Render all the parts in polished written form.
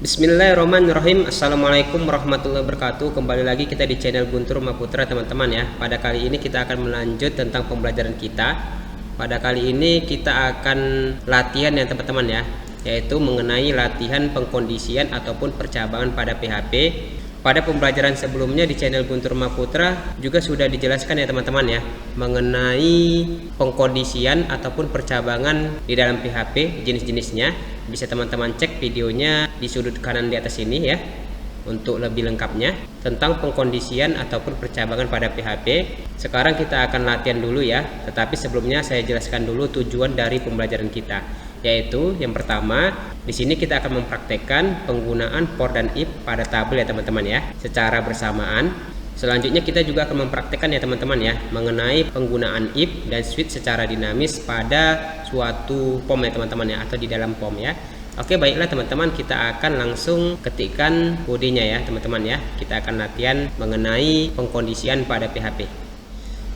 Bismillahirrahmanirrahim. Assalamualaikum warahmatullahi wabarakatuh. Kembali lagi kita di channel Guntur Maputra, teman-teman ya. Pada kali ini kita akan melanjut tentang pembelajaran kita. Pada kali ini kita akan latihan ya teman-teman ya, yaitu mengenai latihan pengkondisian ataupun percabangan pada PHP. Pada pembelajaran sebelumnya di channel Guntur Maputra juga sudah dijelaskan ya teman-teman ya, mengenai pengkondisian ataupun percabangan di dalam PHP, jenis-jenisnya. Bisa teman-teman cek videonya di sudut kanan di atas ini ya, untuk lebih lengkapnya tentang pengkondisian ataupun percabangan pada PHP. Sekarang kita akan latihan dulu ya, tetapi sebelumnya saya jelaskan dulu tujuan dari pembelajaran kita, yaitu yang pertama, di sini kita akan mempraktekkan penggunaan for dan if pada tabel ya teman-teman ya, secara bersamaan. Selanjutnya kita juga akan mempraktekkan ya teman-teman ya, mengenai penggunaan if dan switch secara dinamis pada suatu form ya teman-teman ya, atau di dalam form ya. Oke, baiklah teman-teman, kita akan langsung ketikkan kodenya ya teman-teman ya. Kita akan latihan mengenai pengkondisian pada PHP.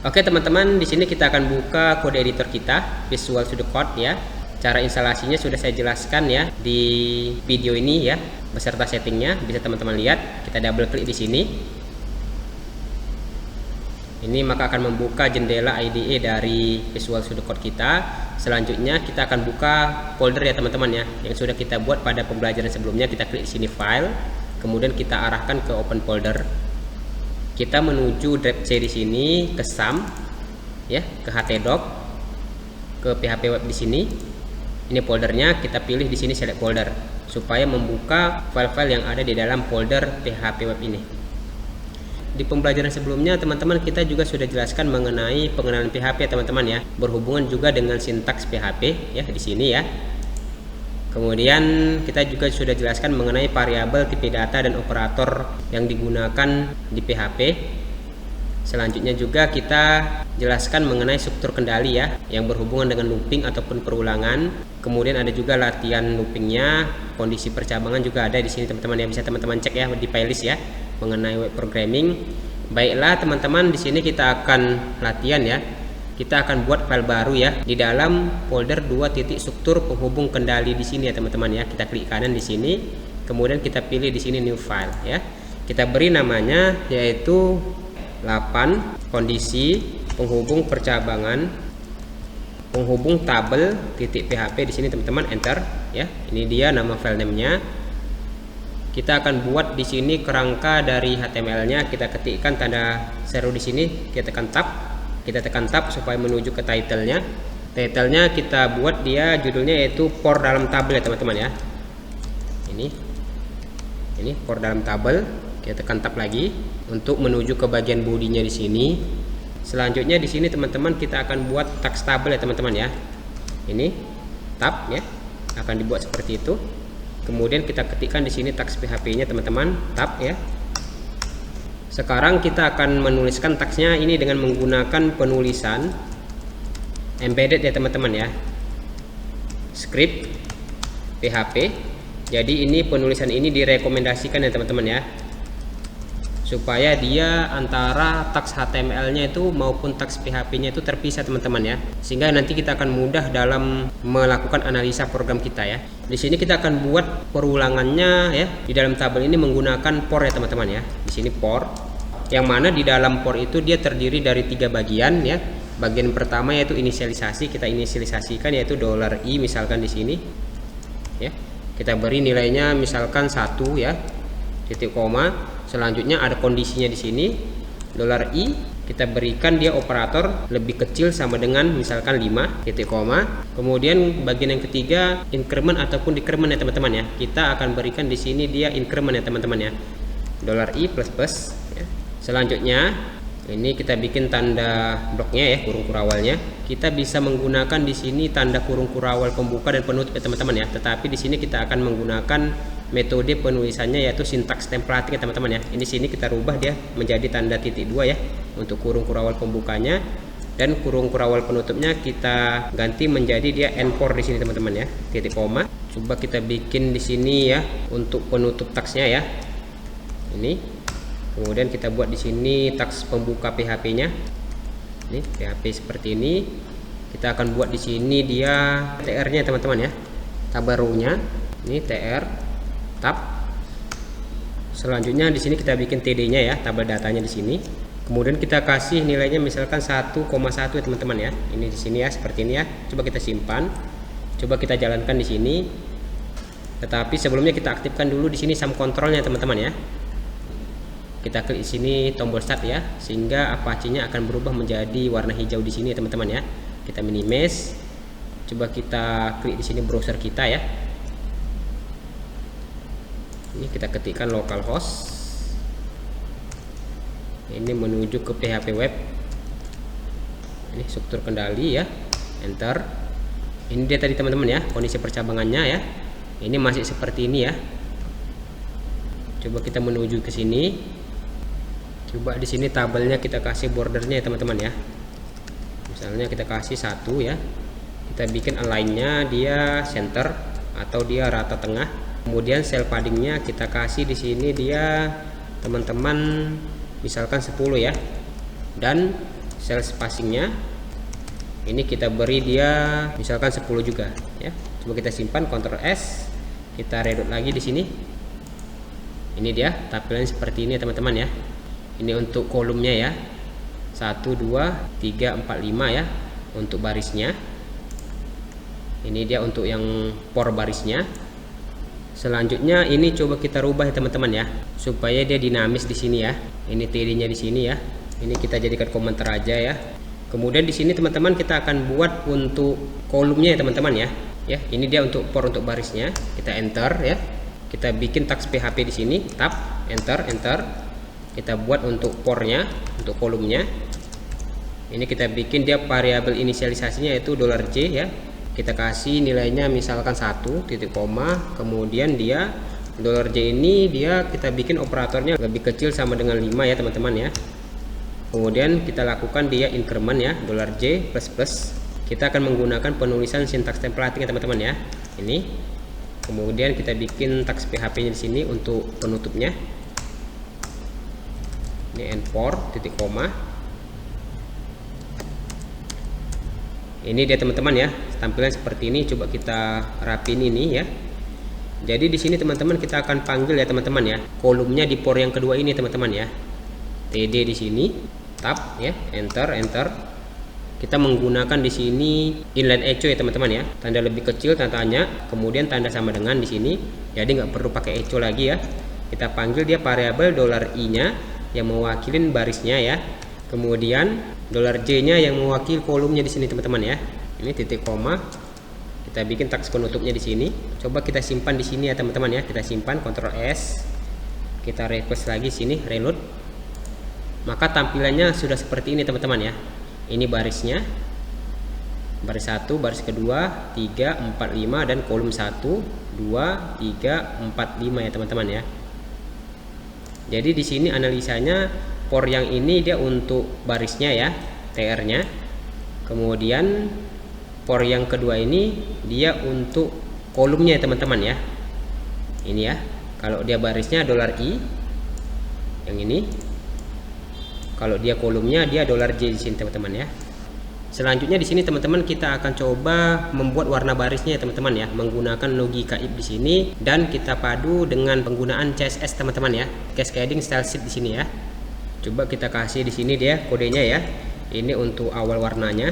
Oke teman-teman, di sini kita akan buka kode editor kita, Visual Studio Code ya. Cara instalasinya sudah saya jelaskan ya di video ini ya, beserta settingnya bisa teman-teman lihat. Kita double klik di sini. Ini maka akan membuka jendela IDE dari Visual Studio Code kita. Selanjutnya kita akan buka folder ya teman-teman ya, yang sudah kita buat pada pembelajaran sebelumnya. Kita klik di sini file, kemudian kita arahkan ke open folder. Kita menuju drive C di sini, ke SAM ya, ke htdoc, ke PHP web di sini. Ini foldernya, kita pilih di sini select folder supaya membuka file-file yang ada di dalam folder PHP web ini. Di pembelajaran sebelumnya teman-teman kita juga sudah jelaskan mengenai pengenalan PHP ya teman-teman ya, berhubungan juga dengan sintaks PHP ya di sini ya. Kemudian kita juga sudah jelaskan mengenai variabel, tipe data dan operator yang digunakan di PHP. Selanjutnya juga kita jelaskan mengenai struktur kendali ya, yang berhubungan dengan looping ataupun perulangan. Kemudian ada juga latihan loopingnya, kondisi percabangan juga ada di sini teman-teman ya, bisa teman-teman cek ya di playlist ya mengenai web programming. Baiklah teman-teman, di sini kita akan latihan ya. Kita akan buat file baru ya di dalam folder 2 titik struktur penghubung kendali di sini ya teman-teman ya. Kita klik kanan di sini, kemudian kita pilih di sini new file ya. Kita beri namanya yaitu 8 kondisi penghubung percabangan penghubung tabel titik PHP di sini teman-teman, enter ya. Ini dia nama file name-nya. Kita akan buat di sini kerangka dari HTML-nya. Kita ketikkan tanda seru di sini, kita tekan tab. Kita tekan tab supaya menuju ke title-nya. Title-nya kita buat dia judulnya yaitu for dalam tabel ya teman-teman ya. Ini for dalam tabel. Kita tekan tab lagi untuk menuju ke bagian bodinya di sini. Selanjutnya di sini teman-teman kita akan buat teks tabel ya teman-teman ya. Ini tab ya, akan dibuat seperti itu. Kemudian kita ketikkan di sini teks PHP-nya teman-teman, tab ya. Sekarang kita akan menuliskan teksnya ini dengan menggunakan penulisan embedded ya teman-teman ya. Script PHP. Jadi ini penulisan ini direkomendasikan ya teman-teman ya, supaya dia antara teks HTML-nya itu maupun teks PHP-nya itu terpisah teman-teman ya, sehingga nanti kita akan mudah dalam melakukan analisa program kita ya. Di sini kita akan buat perulangannya ya di dalam tabel ini menggunakan for ya teman-teman ya. Di sini for, yang mana di dalam for itu dia terdiri dari 3 bagian ya. Bagian pertama yaitu inisialisasi, kita inisialisasikan yaitu $i misalkan di sini ya. Kita beri nilainya misalkan 1 ya, titik koma. Selanjutnya ada kondisinya di sini, $i, kita berikan dia operator lebih kecil sama dengan misalkan 5, titik koma. Kemudian bagian yang ketiga increment ataupun decrement ya teman-teman ya. Kita akan berikan di sini dia increment ya teman-teman ya, $i plus plus ya. Selanjutnya ini kita bikin tanda bloknya ya, kurung kurawalnya. Kita bisa menggunakan di sini tanda kurung kurawal pembuka dan penutup ya teman-teman ya. Tetapi di sini kita akan menggunakan metode penulisannya yaitu syntax templating ya teman-teman ya. Ini sini kita rubah dia menjadi tanda titik 2 ya untuk kurung kurawal pembukanya, dan kurung kurawal penutupnya kita ganti menjadi dia n4 di sini teman-teman ya, titik koma. Coba kita bikin di sini ya untuk penutup teksnya ya. Ini. Kemudian kita buat di sini teks pembuka PHP-nya. Ini PHP seperti ini. Kita akan buat di sini dia TR-nya teman-teman ya. Tab barunya. Ini TR tab Selanjutnya di sini kita bikin TD-nya ya, tabel datanya di sini. Kemudian kita kasih nilainya misalkan 1,1 ya teman-teman ya. Ini di sini ya, seperti ini ya. Coba kita simpan. Coba kita jalankan di sini. Tetapi sebelumnya kita aktifkan dulu di sini sum controlnya teman-teman ya. Kita klik di sini tombol start ya, sehingga Apache-nya akan berubah menjadi warna hijau di sini ya teman-teman ya. Kita minimize. Coba kita klik di sini browser kita ya. Ini kita ketikkan localhost. Ini menuju ke PHP web. Ini struktur kendali ya. Enter. Ini dia tadi teman-teman ya, kondisi percabangannya ya. Ini masih seperti ini ya. Coba kita menuju ke sini. Coba di sini tabelnya kita kasih bordernya ya teman-teman ya. Misalnya kita kasih 1 ya. Kita bikin align-nya dia center atau dia rata tengah. Kemudian cell paddingnya kita kasih di sini dia teman-teman misalkan 10 ya. Dan cell spacingnya ini kita beri dia misalkan 10 juga ya. Coba kita simpan, Ctrl S, kita reload lagi di sini. Ini dia tampilannya seperti ini teman-teman ya. Ini untuk kolomnya ya, 1 2 3 4 5 ya untuk barisnya. Ini dia untuk yang por barisnya. Selanjutnya ini coba kita rubah ya teman-teman ya, supaya dia dinamis di sini ya. Ini TD-nya di sini ya. Ini kita jadikan komentar aja ya. Kemudian di sini teman-teman kita akan buat untuk kolomnya ya teman-teman ya. Ya, ini dia untuk por untuk barisnya. Kita enter ya. Kita bikin teks PHP di sini, tab, enter, enter. Kita buat untuk pornya, untuk kolomnya. Ini kita bikin dia variabel inisialisasinya yaitu $J ya. Kita kasih nilainya misalkan 1 titik koma, kemudian dia $J ini dia kita bikin operatornya lebih kecil sama dengan 5 ya teman-teman ya. Kemudian kita lakukan dia increment ya, $J plus plus. Kita akan menggunakan penulisan sintaks templating ya teman-teman ya. Ini. Kemudian kita bikin teks PHP-nya di sini untuk penutupnya. Ini endport titik koma. Ini dia teman-teman ya, tampilan seperti ini. Coba kita rapin ini ya. Jadi di sini teman-teman kita akan panggil ya teman-teman ya, kolomnya di por yang kedua ini teman-teman ya. TD di sini, tab ya, enter, enter. Kita menggunakan di sini inline echo ya teman-teman ya. Tanda lebih kecil tandanya, kemudian tanda sama dengan di sini. Jadi nggak perlu pakai echo lagi ya. Kita panggil dia variabel $I-nya yang mewakilin barisnya ya. Kemudian $J-nya yang mewakili kolomnya di sini teman-teman ya. Ini titik koma. Kita bikin teks penutupnya di sini. Coba kita simpan di sini ya teman-teman ya. Kita simpan, Ctrl S. Kita request lagi sini, reload. Maka tampilannya sudah seperti ini teman-teman ya. Ini barisnya. Baris 1, baris kedua, 3, 4, 5 dan kolom 1, 2, 3, 4, 5 ya teman-teman ya. Jadi di sini analisanya por yang ini dia untuk barisnya ya, TR-nya. Kemudian por yang kedua ini dia untuk kolomnya ya teman-teman ya. Ini ya. Kalau dia barisnya $I yang ini. Kalau dia kolomnya dia $J di sini teman-teman ya. Selanjutnya di sini teman-teman kita akan coba membuat warna barisnya ya teman-teman ya, menggunakan logika if di sini dan kita padu dengan penggunaan CSS teman-teman ya. Cascading style sheet di sini ya. Coba kita kasih di sini dia kodenya ya. Ini untuk awal warnanya.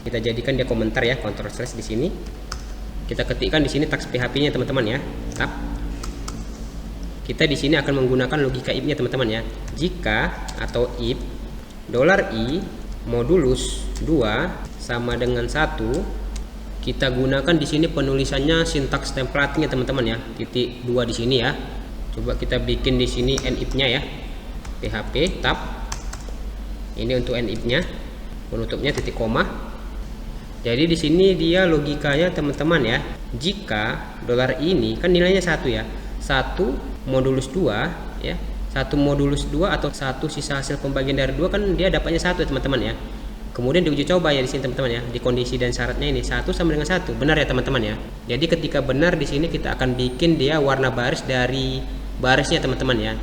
Kita jadikan dia komentar ya, Ctrl slash di sini. Kita ketikkan di sini teks PHP-nya teman-teman ya. Tab. Kita di sini akan menggunakan logika if-nya teman-teman ya. Jika atau if $I modulus 2 sama dengan 1, kita gunakan di sini penulisannya sintaks templating ya teman-teman ya. Titik 2 di sini ya. Coba kita bikin di sini end if-nya ya. PHP tab. Ini untuk end if-nya. Penutupnya titik koma. Jadi di sini dia logikanya teman-teman ya. Jika $I ini kan nilainya 1 ya. 1 modulus 2 ya. 1 modulus 2 atau 1 sisa hasil pembagian dari 2 kan dia dapatnya 1 ya teman-teman ya. Kemudian diuji coba ya di sini teman-teman ya. Di kondisi dan syaratnya ini 1 sama dengan 1. Benar ya teman-teman ya. Jadi ketika benar di sini kita akan bikin dia warna baris dari barisnya teman-teman ya.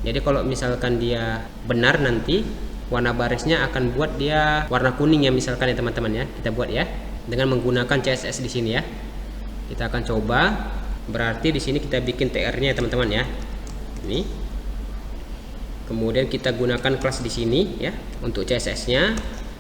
Jadi kalau misalkan dia benar nanti warna barisnya akan buat dia warna kuning ya misalkan ya teman-teman ya. Kita buat ya dengan menggunakan CSS di sini ya. Kita akan coba. Berarti di sini kita bikin TR-nya ya teman-teman ya. Ini. Kemudian kita gunakan kelas di sini ya. Untuk CSS-nya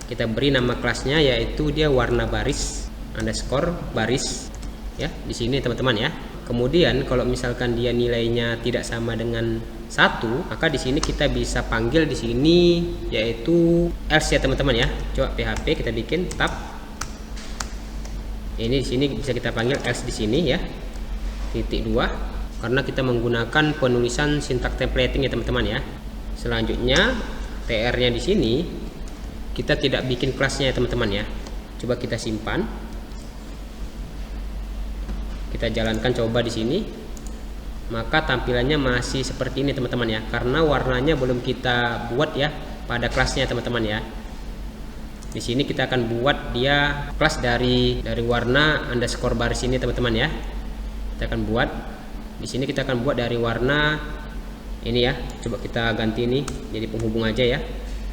kita beri nama kelasnya yaitu dia warna baris underscore baris ya di sini teman-teman ya. Kemudian kalau misalkan dia nilainya tidak sama dengan 1, maka di sini kita bisa panggil di sini yaitu else ya teman-teman ya. Coba PHP kita bikin tab. Ini di sini bisa kita panggil else di sini ya. Titik 2 karena kita menggunakan penulisan syntax templating ya teman-teman ya. Selanjutnya TR-nya di sini kita tidak bikin kelasnya ya teman-teman ya. Coba kita simpan. Kita jalankan coba di sini. Maka tampilannya masih seperti ini teman-teman ya. Karena warnanya belum kita buat ya pada kelasnya teman-teman ya. Di sini kita akan buat dia kelas dari warna underscore baris ini teman-teman ya. Kita akan buat di sini kita akan buat dari warna ini ya. Coba kita ganti ini jadi penghubung aja ya.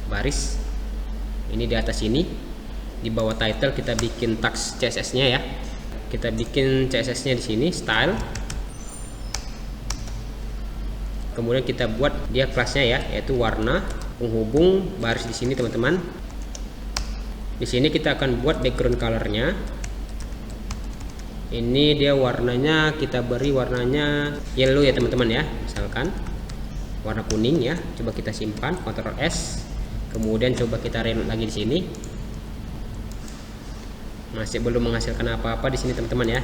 Baris. Ini di atas ini. Di bawah title kita bikin tags CSS-nya ya. Kita bikin CSS-nya di sini style. Kemudian kita buat dia kelasnya ya, yaitu warna penghubung baris di sini teman-teman. Di sini kita akan buat background color-nya. Ini dia warnanya kita beri warnanya yellow ya teman-teman ya. Misalkan warna kuning ya. Coba kita simpan, Ctrl S. Kemudian coba kita reload lagi di sini. Masih belum menghasilkan apa-apa di sini teman-teman ya.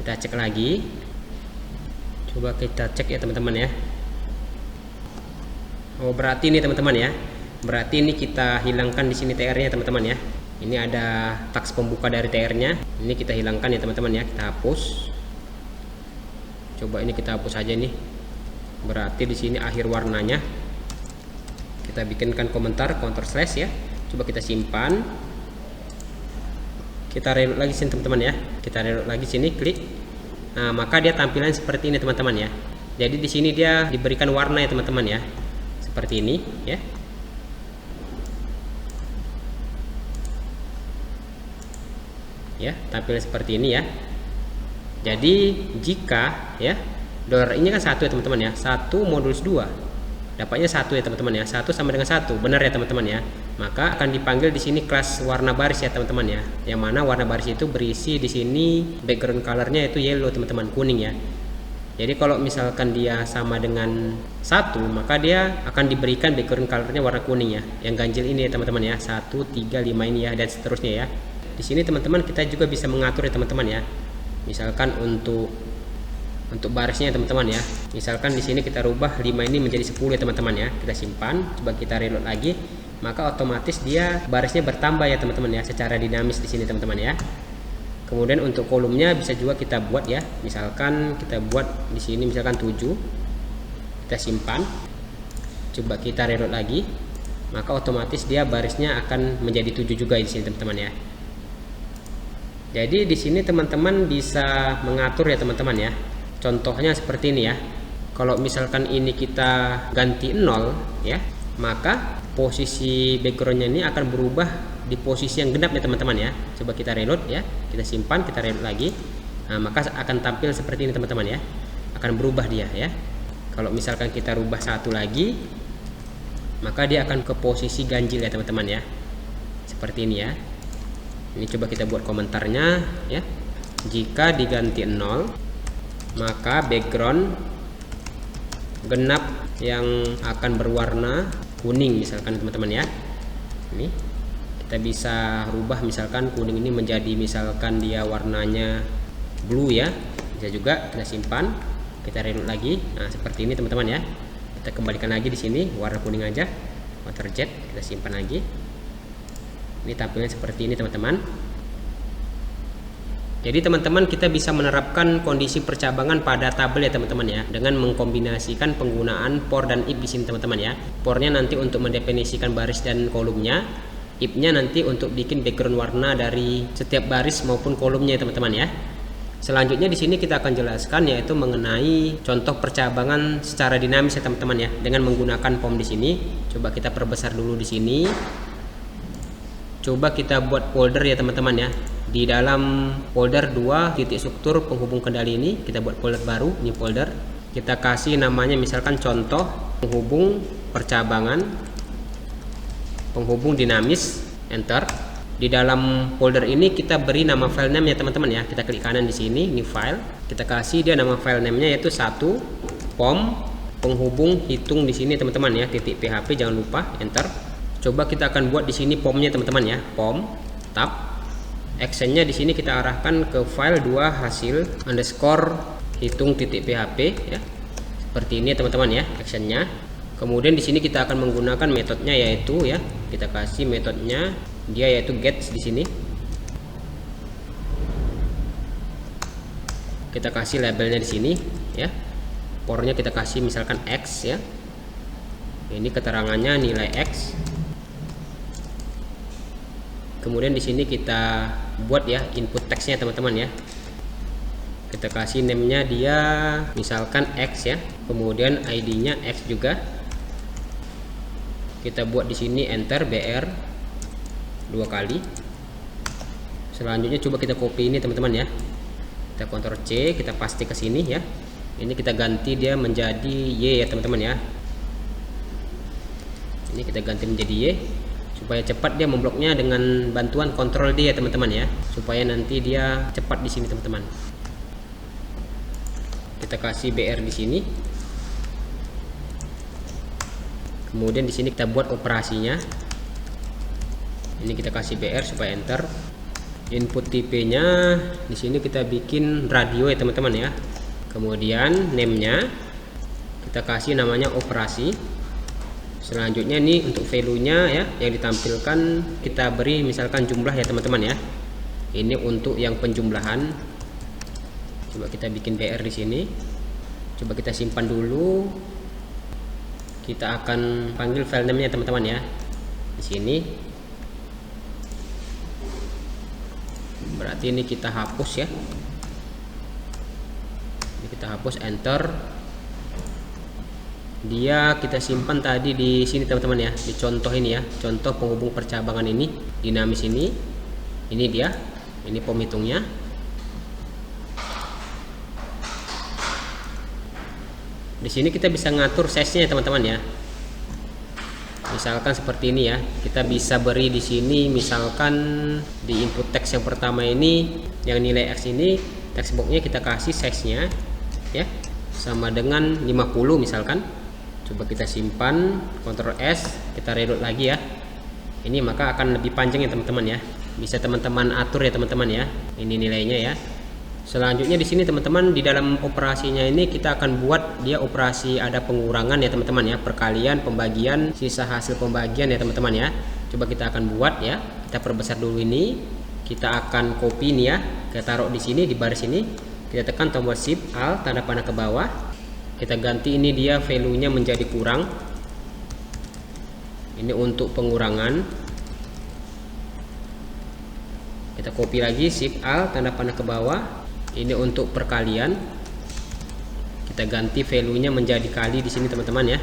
Kita cek lagi. Coba kita cek ya teman-teman ya. Oh, berarti ini teman-teman ya. Berarti ini kita hilangkan di sini TR-nya teman-teman ya. Ini ada teks pembuka dari TR-nya. Ini kita hilangkan ya teman-teman ya. Kita hapus. Coba ini kita hapus aja nih. Berarti di sini akhir warnanya. Kita bikinkan komentar counter slash ya. Coba kita simpan. Kita reload lagi sini teman-teman ya. Kita reload lagi sini, klik. Nah, maka dia tampilan seperti ini teman-teman ya. Jadi di sini dia diberikan warna ya teman-teman ya. Seperti ini ya. Ya, tampilnya seperti ini ya. Jadi jika ya dolar ini kan 1 ya teman-teman ya. 1 modulus 2 dapatnya 1 ya teman-teman ya. 1 sama dengan 1 benar ya teman-teman ya. Maka akan dipanggil di sini kelas warna baris ya teman-teman ya. Yang mana warna baris itu berisi di sini background colornya itu yellow teman-teman, kuning ya. Jadi kalau misalkan dia sama dengan 1, maka dia akan diberikan background colornya warna kuning ya. Yang ganjil ini ya teman-teman ya. 1, 3, 5 ini ya, dan seterusnya ya. Di sini teman-teman kita juga bisa mengatur ya teman-teman ya. Misalkan untuk barisnya teman-teman ya. Misalkan di sini kita rubah 5 ini menjadi 10 ya teman-teman ya. Kita simpan, coba kita reload lagi. Maka otomatis dia barisnya bertambah ya teman-teman ya, secara dinamis di sini teman-teman ya. Kemudian untuk kolomnya bisa juga kita buat ya. Misalkan kita buat di sini misalkan 7. Kita simpan. Coba kita reload lagi. Maka otomatis dia barisnya akan menjadi 7 juga di sini teman-teman ya. Jadi di sini teman-teman bisa mengatur ya teman-teman ya. Contohnya seperti ini ya. Kalau misalkan ini kita ganti 0 ya, maka posisi backgroundnya ini akan berubah di posisi yang genap ya teman-teman ya. Coba kita reload ya, kita simpan, kita reload lagi. Nah, maka akan tampil seperti ini teman-teman ya. Akan berubah dia ya. Kalau misalkan kita rubah 1 lagi, maka dia akan ke posisi ganjil ya teman-teman ya. Seperti ini ya. Ini coba kita buat komentarnya ya. Jika diganti 0, maka background genap yang akan berwarna kuning misalkan teman-teman ya. Ini kita bisa rubah misalkan kuning ini menjadi misalkan dia warnanya blue ya. Bisa juga kita simpan, kita reload lagi. Nah, seperti ini teman-teman ya. Kita kembalikan lagi di sini warna kuning aja. Ctrl Z, kita simpan lagi. Ini tampilnya seperti ini teman-teman. Jadi teman-teman kita bisa menerapkan kondisi percabangan pada tabel ya teman-teman ya, dengan mengkombinasikan penggunaan for dan if di sini teman-teman ya. For-nya nanti untuk mendefinisikan baris dan kolomnya, if-nya nanti untuk bikin background warna dari setiap baris maupun kolomnya ya teman-teman ya. Selanjutnya di sini kita akan jelaskan yaitu mengenai contoh percabangan secara dinamis ya teman-teman ya, dengan menggunakan form di sini. Coba kita perbesar dulu di sini. Coba kita buat folder ya teman-teman ya. Di dalam folder 2 titik struktur penghubung kendali ini kita buat folder baru, ini folder. kita kasih namanya misalkan contoh penghubung percabangan, penghubung dinamis, enter. Di dalam folder ini kita beri nama file name ya teman-teman ya. Kita klik kanan di sini, new file. Kita kasih dia nama file name-nya yaitu 1 pom penghubung hitung di sini teman-teman ya, .php, jangan lupa enter. Coba kita akan buat di sini pomnya teman-teman ya, pom tab. Actionnya di sini kita arahkan ke file 2 hasil underscore hitung .php ya. Seperti ini teman-teman ya actionnya. Kemudian di sini kita akan menggunakan metodenya yaitu ya, kita kasih metodenya dia yaitu get di sini. Kita kasih labelnya di sini ya. Pornya kita kasih misalkan X ya. Ini keterangannya nilai X. Kemudian di sini kita buat ya input teksnya teman-teman ya. Kita kasih name-nya dia misalkan X ya. Kemudian ID-nya X juga. Kita buat di sini enter BR 2 kali. Selanjutnya coba kita copy ini teman-teman ya. Kita Ctrl C, kita paste ke sini ya. Ini kita ganti dia menjadi Y ya teman-teman ya. Ini kita ganti menjadi Y supaya cepat dia membloknya dengan bantuan Ctrl D ya teman-teman ya. Supaya nanti dia cepat di sini teman-teman. Kita kasih BR di sini. Kemudian di sini kita buat operasinya. Ini kita kasih BR supaya enter. Input tipenya di sini kita bikin radio ya teman-teman ya. Kemudian name-nya kita kasih namanya operasi. Selanjutnya nih untuk value-nya ya yang ditampilkan kita beri misalkan jumlah ya teman-teman ya. Ini untuk yang penjumlahan. Coba kita bikin BR di sini. Coba kita simpan dulu. Kita akan panggil file name-nya teman-teman ya. Di sini. Berarti ini kita hapus ya. Ini kita hapus enter. Dia kita simpan tadi di sini teman-teman ya, di contoh ini ya, contoh penghubung percabangan ini dinamis ini. Ini dia. Ini pom hitungnya. Di sini kita bisa ngatur size-nya teman-teman ya. Misalkan seperti ini ya, kita bisa beri di sini misalkan di input teks yang pertama ini yang nilai X ini text box-nya kita kasih size-nya ya sama dengan 50 misalkan. Coba kita simpan, Ctrl S, kita reload lagi ya. Ini maka akan lebih panjang ya teman-teman ya. Bisa teman-teman atur ya teman-teman ya. Ini nilainya ya. Selanjutnya di sini teman-teman di dalam operasinya ini kita akan buat dia operasi ada pengurangan ya teman-teman ya, perkalian, pembagian, sisa hasil pembagian ya teman-teman ya. Coba kita akan buat ya. Kita perbesar dulu ini. Kita akan copy ini ya. Kita taruh di sini di baris ini. Kita tekan tombol Shift Alt tanda panah ke bawah. Kita ganti ini dia value-nya menjadi kurang. Ini untuk pengurangan. Kita copy lagi Shift Alt tanda panah ke bawah. Ini untuk perkalian. Kita ganti value-nya menjadi kali di sini teman-teman ya.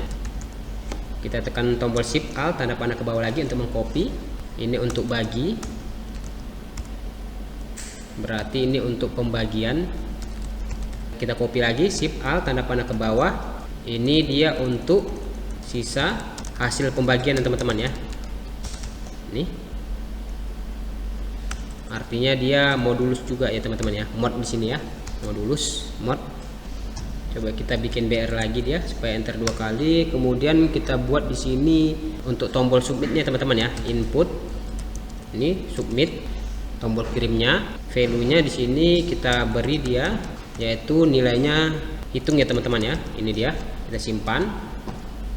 Kita tekan tombol Shift Alt tanda panah ke bawah lagi untuk mengcopy. Ini untuk bagi. Berarti ini untuk pembagian. Kita copy lagi Shift Alt tanda panah ke bawah. Ini dia untuk sisa hasil pembagian teman-teman ya. Ini artinya dia modulus juga ya teman-teman ya. Mod di sini ya. Modulus mod. Coba kita bikin BR lagi dia supaya enter 2 kali. Kemudian kita buat di sini untuk tombol submitnya teman-teman ya. Input. Ini submit. Tombol kirimnya. Value-nya di sini kita beri dia yaitu nilainya hitung ya teman-teman ya. Ini dia. Kita simpan.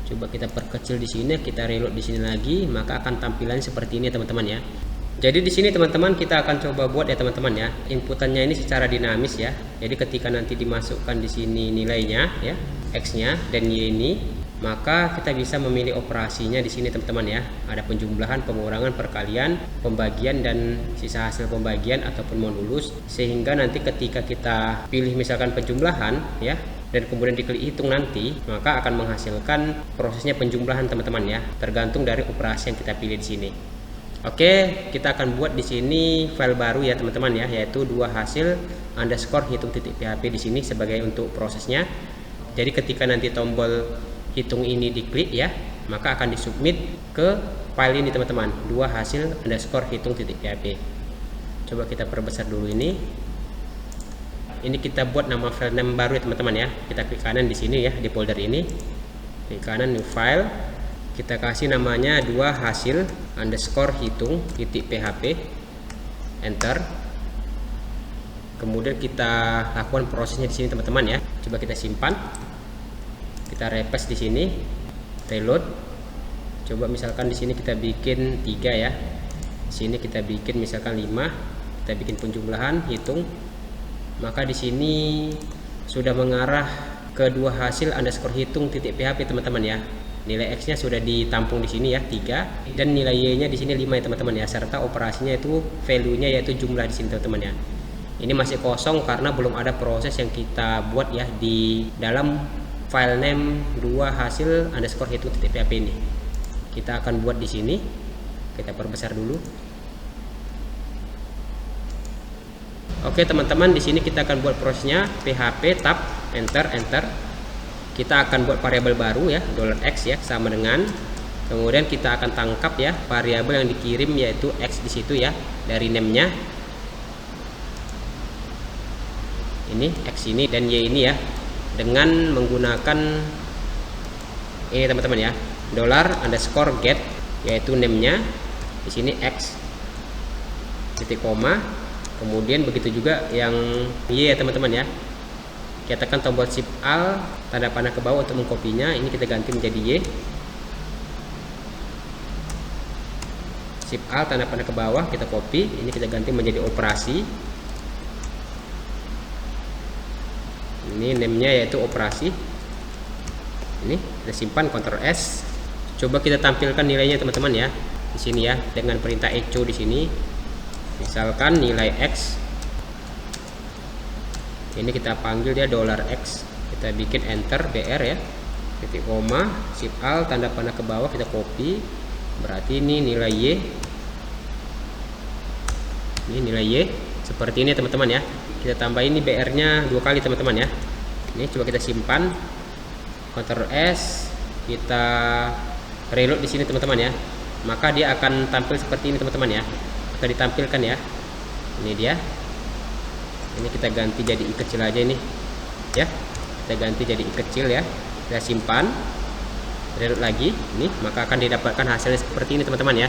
Coba kita perkecil di sini, kita reload di sini lagi, maka akan tampilan seperti ini teman-teman ya. Jadi di sini teman-teman kita akan coba buat ya teman-teman ya. Inputannya ini secara dinamis ya. Jadi ketika nanti dimasukkan di sini nilainya ya, X-nya dan Y ini, maka kita bisa memilih operasinya di sini teman-teman ya. Ada penjumlahan, pengurangan, perkalian, pembagian dan sisa hasil pembagian ataupun modulus, sehingga nanti ketika kita pilih misalkan penjumlahan ya dan kemudian diklik hitung nanti, maka akan menghasilkan prosesnya penjumlahan teman-teman ya, tergantung dari operasi yang kita pilih di sini. Oke, kita akan buat di sini file baru ya teman-teman ya, yaitu 2 hasil underscore hitung .php di sini sebagai untuk prosesnya. Jadi ketika nanti tombol hitung ini diklik ya, maka akan disubmit ke file ini teman-teman, 2 hasil underscore hitung titik php. Coba kita perbesar dulu ini. Ini kita buat nama file name baru ya teman-teman ya. Kita klik kanan di sini ya, di folder ini. Klik kanan new file. Kita kasih namanya 2 hasil underscore hitung titik php. Enter. Kemudian kita lakukan prosesnya di sini teman-teman ya. Coba kita simpan. Kita repaste di sini. Reload. Coba misalkan di sini kita bikin 3 ya. Di sini kita bikin misalkan 5. Kita bikin penjumlahan hitung. Maka di sini sudah mengarah ke 2 hasil underscore hitung titik php teman-teman ya. Nilai x-nya sudah ditampung di sini ya 3, dan nilai y-nya di sini 5 ya teman-teman ya, serta operasinya itu value-nya yaitu jumlah di sini teman-teman ya. Ini masih kosong karena belum ada proses yang kita buat ya di dalam file name 2 hasil underscore hitung titik php ini. Kita akan buat di sini. Kita perbesar dulu. Oke teman-teman, di sini kita akan buat prosesnya php tab enter. Kita akan buat variabel baru ya, $x ya, sama dengan, kemudian kita akan tangkap ya variabel yang dikirim yaitu x di situ ya, dari name-nya. Ini x ini dan y ini ya, dengan menggunakan ini teman-teman ya, $_get yaitu name-nya, di sini x titik koma. Kemudian begitu juga yang y ya teman-teman ya. Kita tekan tombol shift alt tanda panah ke bawah untuk mengkopinya. Ini kita ganti menjadi y. Shift alt tanda panah ke bawah kita copy. Ini kita ganti menjadi operasi. Ini name-nya yaitu operasi. Ini kita simpan, Ctrl S. Coba kita tampilkan nilainya teman-teman ya. Di sini ya dengan perintah echo di sini. Misalkan nilai x ini kita panggil dia $x. Kita bikin enter br ya, titik koma, shift alt tanda panah ke bawah kita copy. Berarti ini nilai y. Ini nilai y seperti ini teman-teman ya. Kita tambah ini br nya 2 kali teman-teman ya. Ini coba kita simpan, Ctrl S, kita reload di sini teman-teman ya. Maka dia akan tampil seperti ini teman-teman ya. Kita ditampilkan ya, ini dia. Ini kita ganti jadi i kecil aja ini ya, kita ganti jadi i kecil ya. Kita simpan, reload lagi, ini maka akan didapatkan hasilnya seperti ini teman-teman ya.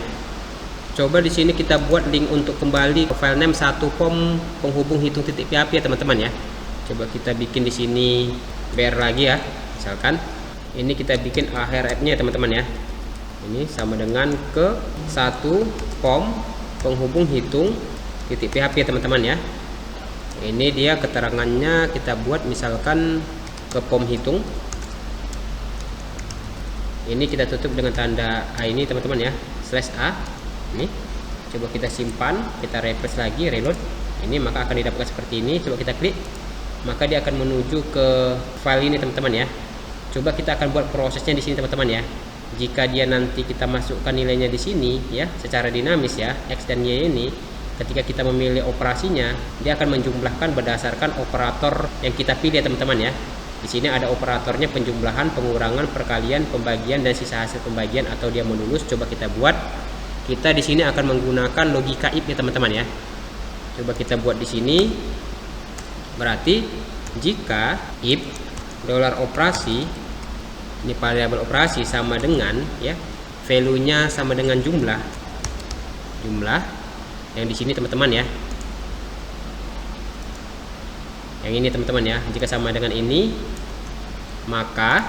Coba di sini kita buat link untuk kembali ke file name 1 pom penghubung hitung titik php ya teman-teman ya. Coba kita bikin di sini br lagi ya, misalkan ini kita bikin ahref-nya teman-teman ya. Ini sama dengan ke 1 pom penghubung hitung titik php teman-teman ya. Ini dia keterangannya, kita buat misalkan ke pom hitung. Ini kita tutup dengan tanda a ini teman-teman ya, /a. Ini coba kita simpan, kita refresh lagi, reload. Ini maka akan didapatkan seperti ini. Coba kita klik, maka dia akan menuju ke file ini teman-teman ya. Coba kita akan buat prosesnya di sini teman-teman ya. Jika dia nanti kita masukkan nilainya di sini ya, secara dinamis ya, x dan y ini, ketika kita memilih operasinya, dia akan menjumlahkan berdasarkan operator yang kita pilih ya teman-teman ya. Di sini ada operatornya penjumlahan, pengurangan, perkalian, pembagian, dan sisa hasil pembagian atau dia menulus. Coba kita buat. Kita di sini akan menggunakan logika if ya teman-teman ya. Coba kita buat di sini. Berarti jika if $operasi, ini variabel operasi sama dengan ya, value-nya sama dengan jumlah yang di sini teman-teman ya. Yang ini teman-teman ya. Jika sama dengan ini, maka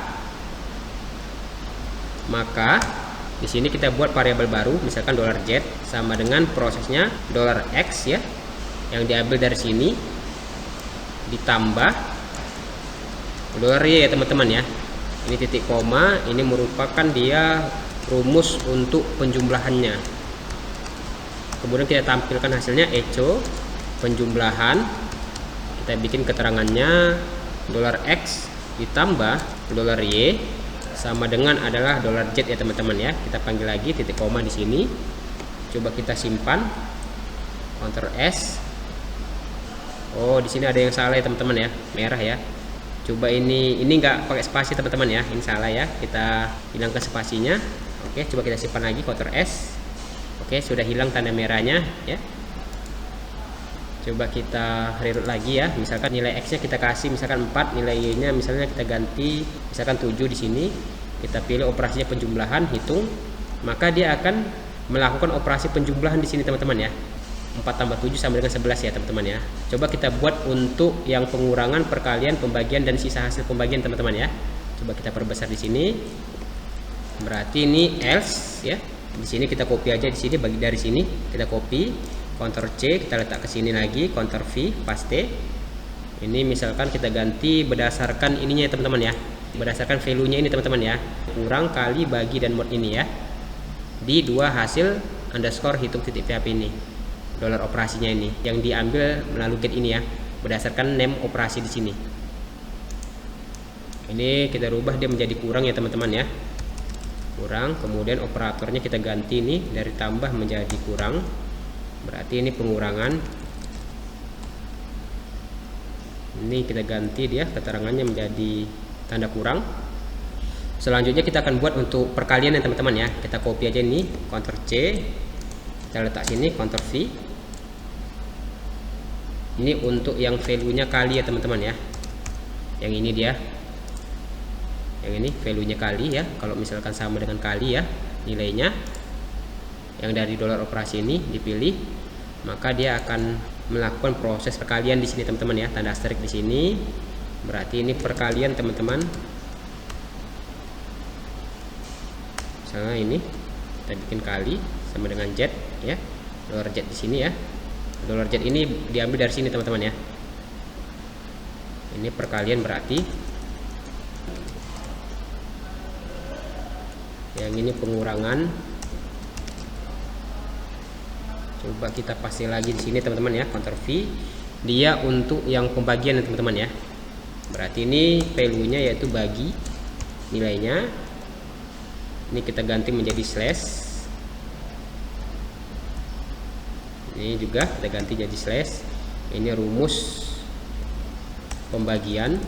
di sini kita buat variabel baru, misalkan $z sama dengan prosesnya $x ya, yang diambil dari sini ditambah $y ya teman-teman ya. Ini titik koma, ini merupakan dia rumus untuk penjumlahannya. Kemudian kita tampilkan hasilnya echo penjumlahan. Kita bikin keterangannya $x ditambah $y sama dengan adalah $z ya teman-teman ya. Kita panggil lagi titik koma di sini. Coba kita simpan, Ctrl S. Oh, di sini ada yang salah ya teman-teman ya, merah ya. Coba ini nggak pakai spasi teman-teman ya, ini salah ya, kita hilangkan spasinya. Oke, coba kita simpan lagi, Ctrl S. Oke, sudah hilang tanda merahnya ya. Coba kita reload lagi ya. Misalkan nilai X nya kita kasih misalkan 4, nilai Y nya misalnya kita ganti misalkan 7 di sini. Kita pilih operasinya penjumlahan, hitung, maka dia akan melakukan operasi penjumlahan di sini teman-teman ya. 4 tambah 7 sama dengan 11 ya teman-teman ya. Coba kita buat untuk yang pengurangan, perkalian, pembagian dan sisa hasil pembagian teman-teman ya. Coba kita perbesar di sini. Berarti ini else ya. Di sini kita copy aja, di sini bagi dari sini kita copy, Ctrl C kita letak ke sini lagi, Ctrl V paste. Ini misalkan kita ganti berdasarkan ininya ya teman-teman ya. Berdasarkan value-nya ini teman-teman ya. Kurang, kali, bagi dan mod ini ya. Di dua hasil underscore hitung titik PHP ini. Dolar operasinya ini yang diambil melalui get ini ya, berdasarkan name operasi di sini. Ini kita rubah dia menjadi kurang ya teman-teman ya, kurang. Kemudian operatornya kita ganti ini dari tambah menjadi kurang, berarti ini pengurangan. Ini kita ganti dia keterangannya menjadi tanda kurang. Selanjutnya kita akan buat untuk perkalian ya teman-teman ya. Kita copy aja ini, Ctrl C kita letak sini, Ctrl V. Ini untuk yang value-nya kali ya teman-teman ya. Yang ini dia. Yang ini value-nya kali ya. Kalau misalkan sama dengan kali ya nilainya. Yang dari dolar operasi ini dipilih, maka dia akan melakukan proses perkalian di sini teman-teman ya. Tanda asterisk di sini. Berarti ini perkalian teman-teman. Misalnya ini kita bikin kali sama dengan Z ya. Dolar Z di sini ya. Dolar Z ini diambil dari sini teman-teman ya. Ini perkalian berarti. Yang ini pengurangan. Coba kita paste lagi di sini teman-teman ya, Ctrl V. Dia untuk yang pembagian ya teman-teman ya. Berarti ini value-nya yaitu bagi nilainya. Ini kita ganti menjadi slash. Ini juga kita ganti jadi slash. Ini rumus pembagian.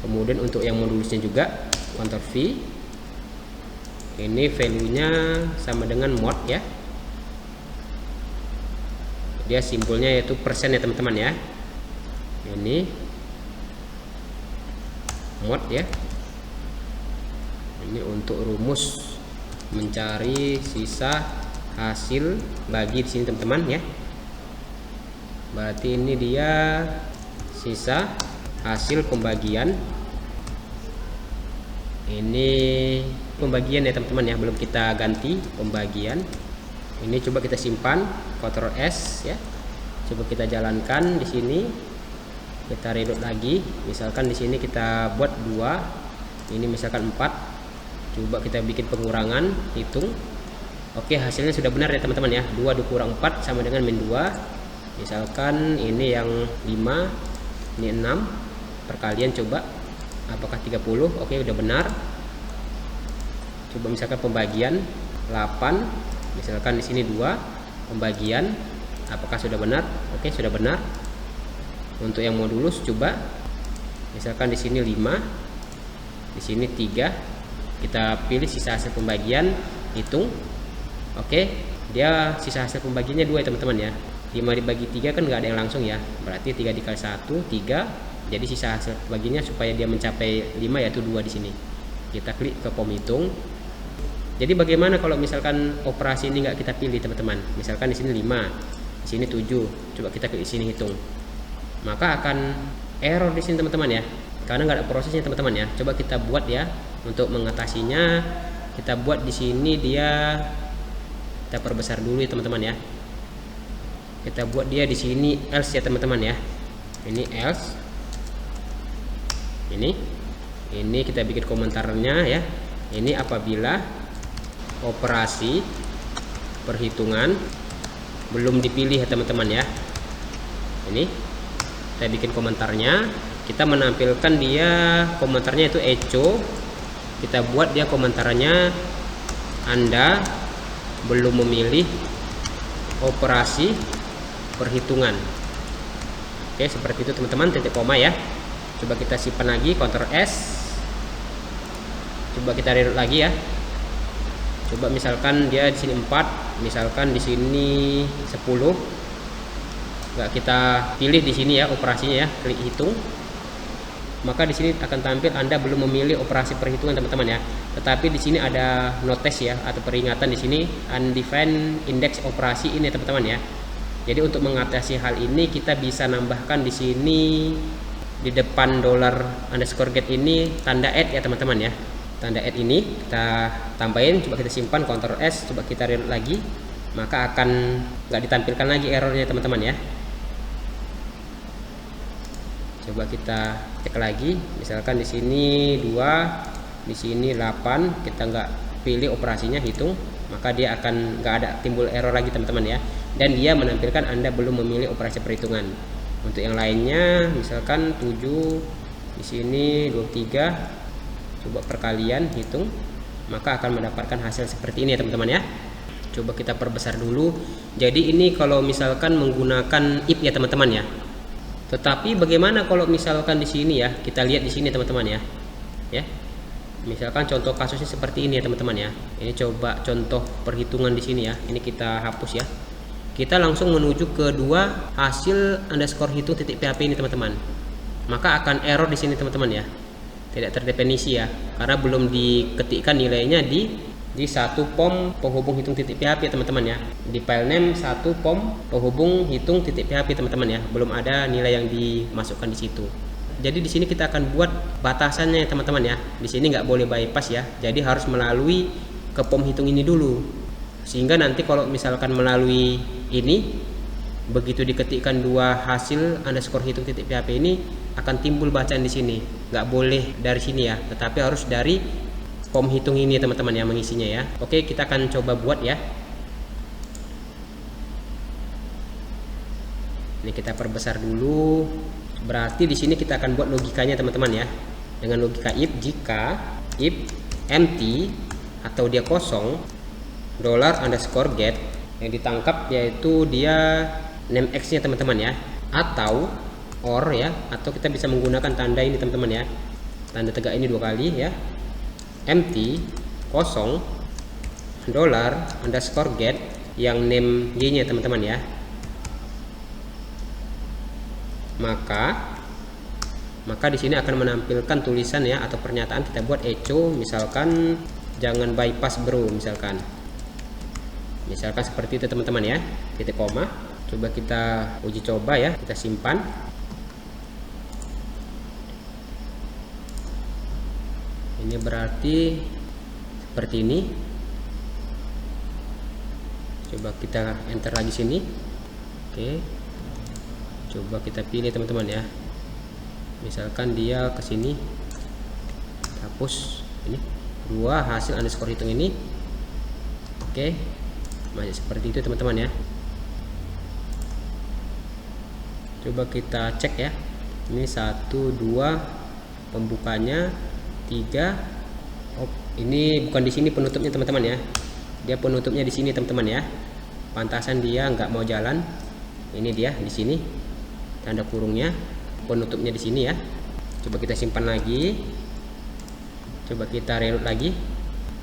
Kemudian untuk yang modulusnya juga Ctrl V. Ini value-nya sama dengan mod ya. Dia simbolnya yaitu persen ya teman-teman ya. Ini mod ya. Ini untuk rumus mencari sisa hasil bagi di sini teman-teman ya. Berarti ini dia sisa hasil pembagian. Ini pembagian ya teman-teman ya, belum kita ganti pembagian. Ini coba kita simpan, Ctrl S ya. Coba kita jalankan di sini. Kita reload lagi. Misalkan di sini kita buat 2. Ini misalkan 4. Coba kita bikin pengurangan, hitung. Oke, hasilnya sudah benar ya teman-teman ya. 2 dikurang 4 sama dengan min 2. Misalkan ini yang 5, ini 6. Perkalian coba apakah 30? Oke, udah benar. Coba misalkan pembagian 8. Misalkan di sini 2 pembagian, apakah sudah benar? Oke, sudah benar. Untuk yang modulus coba misalkan di sini 5, di sini 3. Kita pilih sisa hasil pembagian, hitung. Oke, dia sisa hasil pembagiannya 2 ya teman-teman ya. 5 dibagi 3 kan nggak ada yang langsung ya. Berarti 3 dikali 1, 3. Jadi sisa hasil pembagiannya supaya dia mencapai 5 yaitu 2 di sini. Kita klik ke pom hitung. Jadi bagaimana kalau misalkan operasi ini nggak kita pilih teman-teman? Misalkan di sini 5, di sini 7. Coba kita klik di sini hitung. Maka akan error di sini teman-teman ya. Karena nggak ada prosesnya teman-teman ya. Coba kita buat ya. Untuk mengatasinya kita buat di sini dia, kita perbesar dulu ya teman-teman ya. Kita buat dia di sini else ya teman-teman ya. Ini else. Ini kita bikin komentarnya ya. Ini apabila operasi perhitungan belum dipilih ya teman-teman ya. Ini kita bikin komentarnya. Kita menampilkan dia komentarnya itu echo. Kita buat dia komentarnya Anda belum memilih operasi perhitungan. Oke, seperti itu teman-teman, titik koma ya. Coba kita simpan lagi, Ctrl S. Coba kita reload lagi ya. Coba misalkan dia di sini 4, misalkan di sini 10. Nggak kita pilih di sini ya operasinya ya, klik hitung. Maka di sini akan tampil Anda belum memilih operasi perhitungan teman-teman ya. Tetapi di sini ada notes ya atau peringatan di sini undefined index operasi ini teman-teman ya. Jadi untuk mengatasi hal ini kita bisa nambahkan di sini di depan $_get ini tanda add ya teman-teman ya. Tanda add ini kita tambahin, coba kita simpan, Ctrl S, coba kita reload lagi, maka akan nggak ditampilkan lagi errornya teman-teman ya. Coba kita cek lagi, misalkan di sini 2, di sini 8, kita nggak pilih operasinya hitung, maka dia akan nggak ada timbul error lagi teman-teman ya. Dan dia menampilkan Anda belum memilih operasi perhitungan. Untuk yang lainnya, misalkan 7, di sini 23, coba perkalian hitung, maka akan mendapatkan hasil seperti ini ya teman-teman ya. Coba kita perbesar dulu. Jadi ini kalau misalkan menggunakan if ya teman-teman ya. Tetapi bagaimana kalau misalkan di sini ya, kita lihat di sini teman-teman ya. Ya. Misalkan contoh kasusnya seperti ini ya teman-teman ya. Ini coba contoh perhitungan di sini ya. Ini kita hapus ya. Kita langsung menuju ke dua hasil underscore hitung titik PHP ini teman-teman. Maka akan error di sini teman-teman ya. Tidak terdefinisi ya, karena belum diketikkan nilainya di satu pom penghubung hitung titik PHP teman-teman ya. Di file name satu pom penghubung hitung titik PHP teman-teman ya, belum ada nilai yang dimasukkan di situ. Jadi di sini kita akan buat batasannya teman-teman ya. Di sini nggak boleh bypass ya, jadi harus melalui ke pom hitung ini dulu, sehingga nanti kalau misalkan melalui ini, begitu diketikkan dua hasil underscore hitung titik PHP ini akan timbul bacaan di sini. Nggak boleh dari sini ya, tetapi harus dari pom hitung ini teman-teman ya mengisinya ya. Oke, kita akan coba buat ya. Ini kita perbesar dulu. Berarti di sini kita akan buat logikanya teman-teman ya. Dengan logika if, jika if empty atau dia kosong, $_get yang ditangkap yaitu dia name x nya teman-teman ya, atau or ya, atau kita bisa menggunakan tanda ini teman-teman ya, tanda tegak ini 2 kali ya, empty kosong $_get yang name y nya teman-teman ya. Maka di sini akan menampilkan tulisan ya atau pernyataan kita buat echo, misalkan jangan bypass bro, misalkan seperti itu teman-teman ya, titik koma. Coba kita uji coba ya, kita simpan. Ini berarti seperti ini. Coba kita enter lagi sini. Oke, coba kita pilih teman-teman ya. Misalkan dia ke sini, hapus ini dua hasil underscore hitung ini. Oke, masih seperti itu teman-teman ya. Coba kita cek ya. Ini 1, 2 pembukanya, 3. Oh, ini bukan di sini penutupnya teman-teman ya. Dia penutupnya di sini teman-teman ya. Pantasan dia nggak mau jalan. Ini dia di sini tanda kurungnya. Penutupnya di sini ya. Coba kita simpan lagi. Coba kita reload lagi.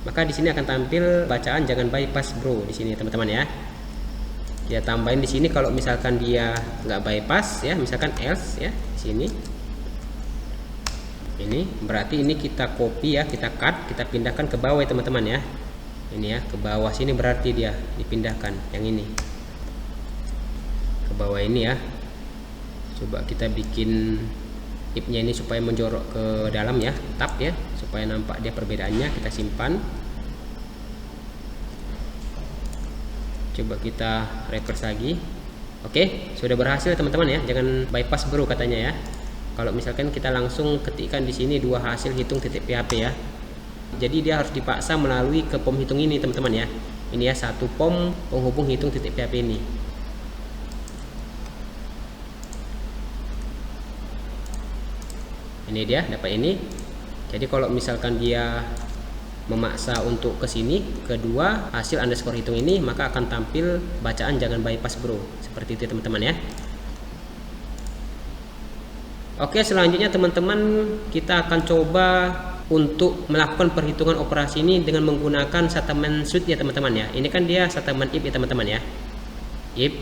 Maka di sini akan tampil bacaan jangan bypass bro di sini teman-teman ya. Kita tambahin di sini kalau misalkan dia nggak bypass ya, misalkan else ya di sini. Ini berarti ini kita copy ya, kita cut, kita pindahkan ke bawah ya teman-teman ya. Ini ya ke bawah sini berarti dia dipindahkan yang ini ke bawah ini ya. Coba kita bikin if-nya ini supaya menjorok ke dalam ya, tab ya, supaya nampak dia perbedaannya. Kita simpan. Coba kita refresh lagi. Oke, sudah berhasil teman-teman ya. Jangan bypass bro katanya ya. Kalau misalkan kita langsung ketikkan di sini dua hasil hitung titik PHP ya. Jadi dia harus dipaksa melalui ke pom hitung ini teman-teman ya. Ini ya satu pom penghubung hitung titik PHP ini. Ini dia dapat ini. Jadi kalau misalkan dia memaksa untuk ke sini kedua hasil underscore hitung ini, maka akan tampil bacaan jangan bypass bro. Seperti itu teman-teman ya. Oke, selanjutnya teman-teman kita akan coba untuk melakukan perhitungan operasi ini dengan menggunakan statement switch ya teman-teman ya. Ini kan dia statement if ya teman-teman ya. If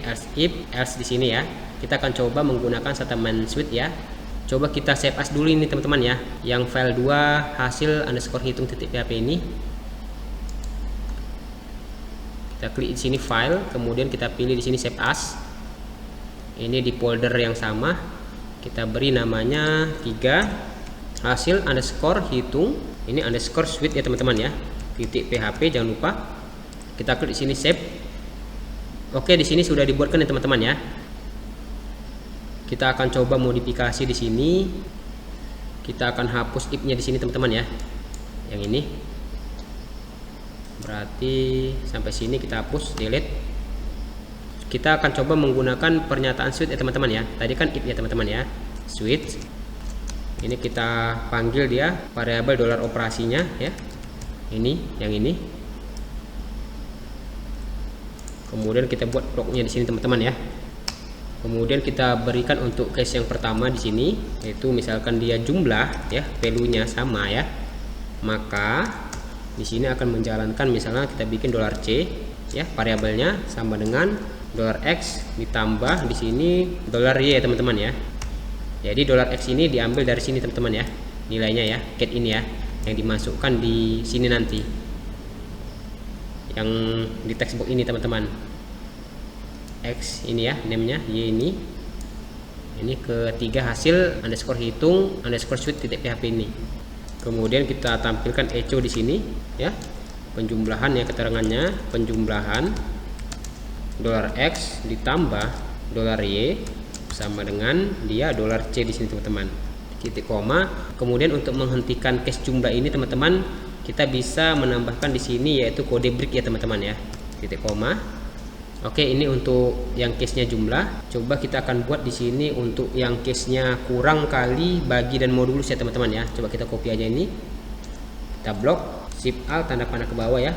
else di sini ya. Kita akan coba menggunakan statement switch ya. Coba kita save as dulu ini teman-teman ya. Yang file 2 hasil underscore hitung titik php ini. Kita klik di sini file, kemudian kita pilih di sini save as. Ini di folder yang sama. Kita beri namanya 3 hasil underscore hitung. Ini underscore switch ya teman-teman ya. Titik php jangan lupa. Kita klik di sini save. Oke, di sini sudah dibuatkan ya teman-teman ya. Kita akan coba modifikasi di sini. Kita akan hapus if-nya di sini teman-teman ya. Yang ini. Berarti sampai sini kita hapus, delete. Kita akan coba menggunakan pernyataan switch ya teman-teman ya. Tadi kan if ya teman-teman ya. Switch. Ini kita panggil dia variabel dolar operasinya ya. Ini, yang ini. Kemudian kita buat bloknya di sini teman-teman ya. Kemudian kita berikan untuk case yang pertama di sini, yaitu misalkan dia jumlah ya, value-nya sama ya. Maka di sini akan menjalankan misalnya kita bikin $C ya, variabelnya sama dengan $X ditambah di sini $Y ya teman-teman ya. Jadi $X ini diambil dari sini teman-teman ya, nilainya ya, get ini ya, yang dimasukkan di sini nanti, yang di text box ini teman-teman. X ini ya, namenya Y ini ketiga hasil underscore hitung underscore switch titik php ini. Kemudian kita tampilkan echo di sini ya, penjumlahan ya, keterangannya penjumlahan $X ditambah $Y sama dengan dia $C di sini teman-teman, titik koma. Kemudian untuk menghentikan case jumlah ini teman-teman, kita bisa menambahkan di sini yaitu kode break ya teman-teman ya, titik koma. Oke, ini untuk yang case-nya jumlah. Coba kita akan buat di sini untuk yang case-nya kurang kali bagi dan modulus ya teman-teman ya. Coba kita copy aja ini, kita blok, shift alt tanda panah ke bawah ya.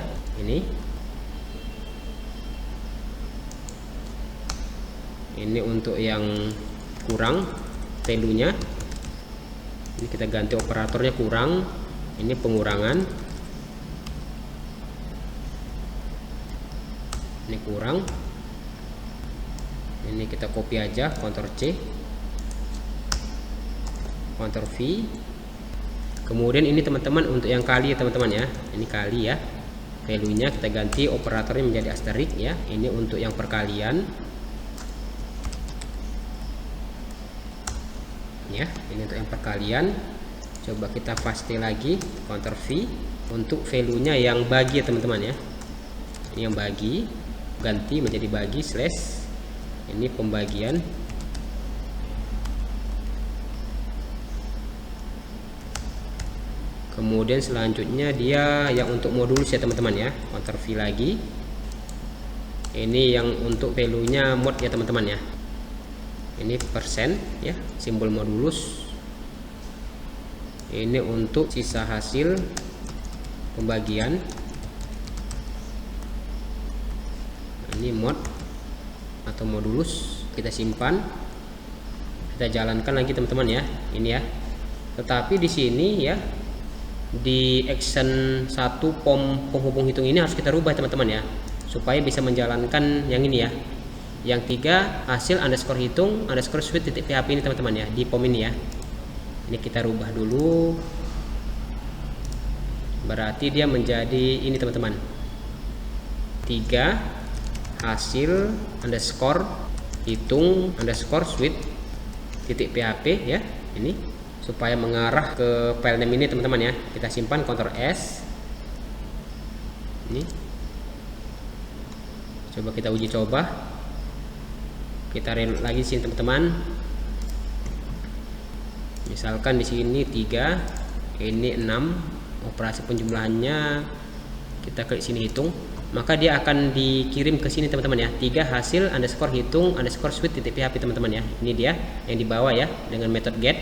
Ini untuk yang kurang value-nya. Ini kita ganti operatornya kurang. Ini pengurangan. Ini kurang. Ini kita copy aja, Ctrl C, Ctrl V. Kemudian ini teman-teman untuk yang kali ya teman-teman ya. Ini kali ya. Value-nya kita ganti operatornya menjadi asterisk ya. Ini untuk yang perkalian. Ya, ini untuk yang perkalian. Coba kita paste lagi, Ctrl V, untuk value-nya yang bagi ya teman-teman ya. Ini yang bagi, ganti menjadi bagi slash. Ini pembagian. Kemudian selanjutnya dia yang untuk modulus ya teman-teman ya. Ctrl V lagi. Ini yang untuk value-nya mod ya teman-teman ya. Ini persen ya, simbol modulus. Ini untuk sisa hasil pembagian. Ini mod atau modulus, kita simpan, kita jalankan lagi teman-teman ya. Ini ya. Tetapi di sini ya, di action 1 penghubung hitung ini harus kita rubah teman-teman ya, supaya bisa menjalankan yang ini ya. Yang 3 hasil underscore hitung underscore switch titik php ini teman-teman ya, di pom ini ya. Ini kita rubah dulu, berarti dia menjadi ini teman-teman, 3 hasil underscore hitung underscore switch titik php ya. Ini supaya mengarah ke file name ini teman-teman ya. Kita simpan, Ctrl S. Ini coba kita uji coba. Kita reload lagi sini teman-teman. Misalkan di sini 3, ini 6, operasi penjumlahannya kita klik sini hitung, maka dia akan dikirim ke sini teman-teman ya. 3 hasil underscore hitung underscore switch titik php teman-teman ya. Ini dia yang di bawah ya, dengan metode get.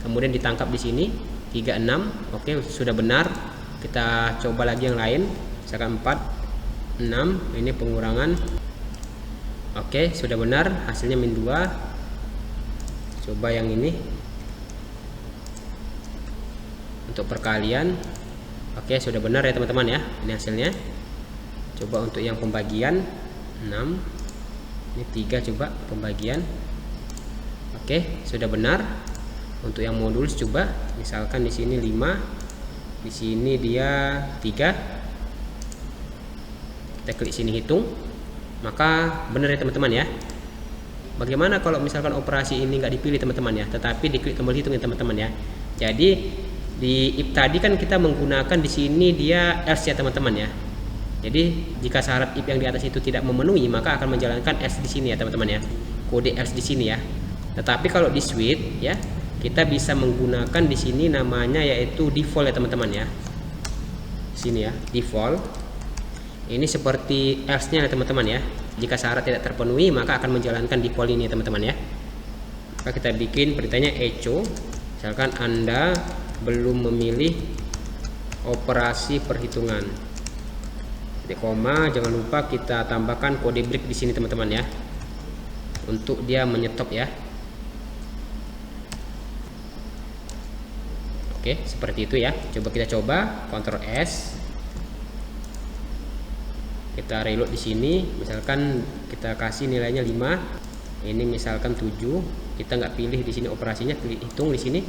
Kemudian ditangkap di sini 3, 6. Oke, sudah benar. Kita coba lagi yang lain. Misalkan 4, 6. Ini pengurangan. Oke, sudah benar, hasilnya -2. Coba yang ini, untuk perkalian. Oke, sudah benar ya teman-teman ya. Ini hasilnya. Coba untuk yang pembagian 6. Ini 3 coba pembagian. Oke, sudah benar. Untuk yang modulus coba, misalkan di sini 5, di sini dia 3. Kita klik sini hitung, maka benar ya teman-teman ya. Bagaimana kalau misalkan operasi ini nggak dipilih teman-teman ya, tetapi diklik tombol hitung ya teman-teman ya. Jadi di if tadi kan kita menggunakan di sini dia else ya teman-teman ya. Jadi jika syarat if yang di atas itu tidak memenuhi, maka akan menjalankan else di sini ya teman-teman ya. Kode else di sini ya. Tetapi kalau di switch ya, kita bisa menggunakan di sini namanya yaitu default ya teman-teman ya. Sini ya, default. Ini seperti else-nya ya teman-teman ya. Jika syarat tidak terpenuhi, maka akan menjalankan default ini ya teman-teman ya. Maka kita bikin perintahnya echo. Misalkan Anda belum memilih operasi perhitungan. Titik koma, jangan lupa kita tambahkan kode break di sini teman-teman ya. Untuk dia menyetop ya. Oke, seperti itu ya. Coba kita coba Ctrl S. Kita reload di sini, misalkan kita kasih nilainya 5. Ini misalkan 7. Kita nggak pilih di sini operasinya, klik hitung di sini.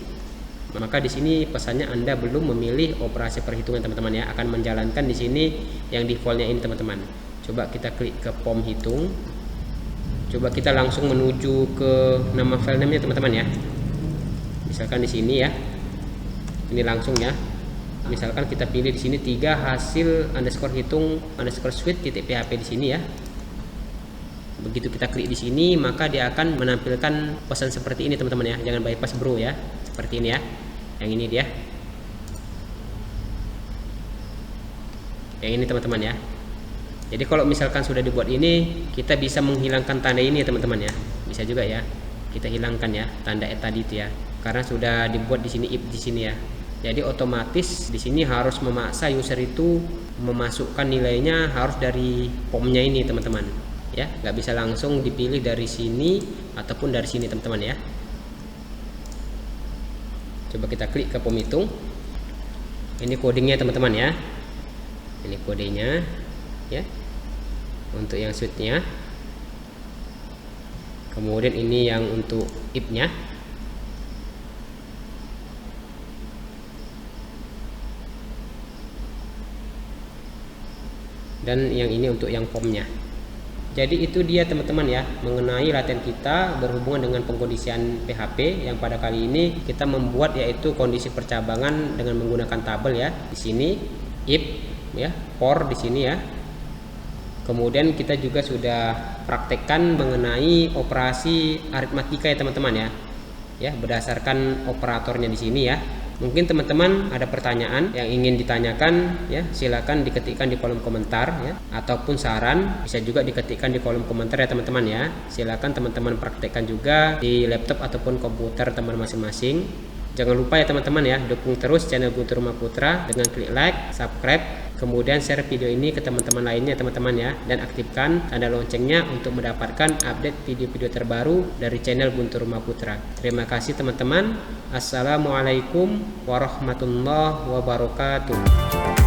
Maka di sini pesannya Anda belum memilih operasi perhitungan teman-teman ya, akan menjalankan di sini yang defaultnya ini teman-teman. Coba kita klik ke POM hitung. Coba kita langsung menuju ke nama file name-nya teman-teman ya. Misalkan di sini ya. Ini langsung ya. Misalkan kita pilih di sini 3 hasil underscore hitung underscore switch titik php di sini ya. Begitu kita klik di sini, maka dia akan menampilkan pesan seperti ini teman-teman ya. Jangan bypass bro ya. Seperti ini ya. Yang ini dia. Yang ini teman-teman ya. Jadi kalau misalkan sudah dibuat ini, kita bisa menghilangkan tanda ini ya teman-teman ya. Bisa juga ya. Kita hilangkan ya tanda tadi itu ya. Karena sudah dibuat di sini if di sini ya. Jadi otomatis di sini harus memaksa user itu memasukkan nilainya harus dari POM-nya ini teman-teman ya, nggak bisa langsung dipilih dari sini ataupun dari sini teman-teman ya. Coba kita klik ke POM hitung. Ini codingnya teman-teman ya. Ini kodenya ya untuk yang switch-nya. Kemudian ini yang untuk if-nya. Dan yang ini untuk yang POM-nya. Jadi itu dia teman-teman ya, mengenai latihan kita berhubungan dengan pengkondisian PHP yang pada kali ini kita membuat yaitu kondisi percabangan dengan menggunakan tabel ya. Di sini if ya, for di sini ya. Kemudian kita juga sudah praktekkan mengenai operasi aritmatika ya teman-teman ya. Ya, berdasarkan operatornya di sini ya. Mungkin teman-teman ada pertanyaan yang ingin ditanyakan ya, silakan diketikkan di kolom komentar ya, ataupun saran bisa juga diketikkan di kolom komentar ya teman-teman ya. Silakan teman-teman praktekkan juga di laptop ataupun komputer teman masing-masing. Jangan lupa ya teman-teman ya, dukung terus channel Guntur Rumah Putra dengan klik like, subscribe, kemudian share video ini ke teman-teman lainnya teman-teman ya, dan aktifkan tanda loncengnya untuk mendapatkan update video-video terbaru dari channel Guntur Rumah Putra. Terima kasih teman-teman. Assalamualaikum warahmatullahi wabarakatuh.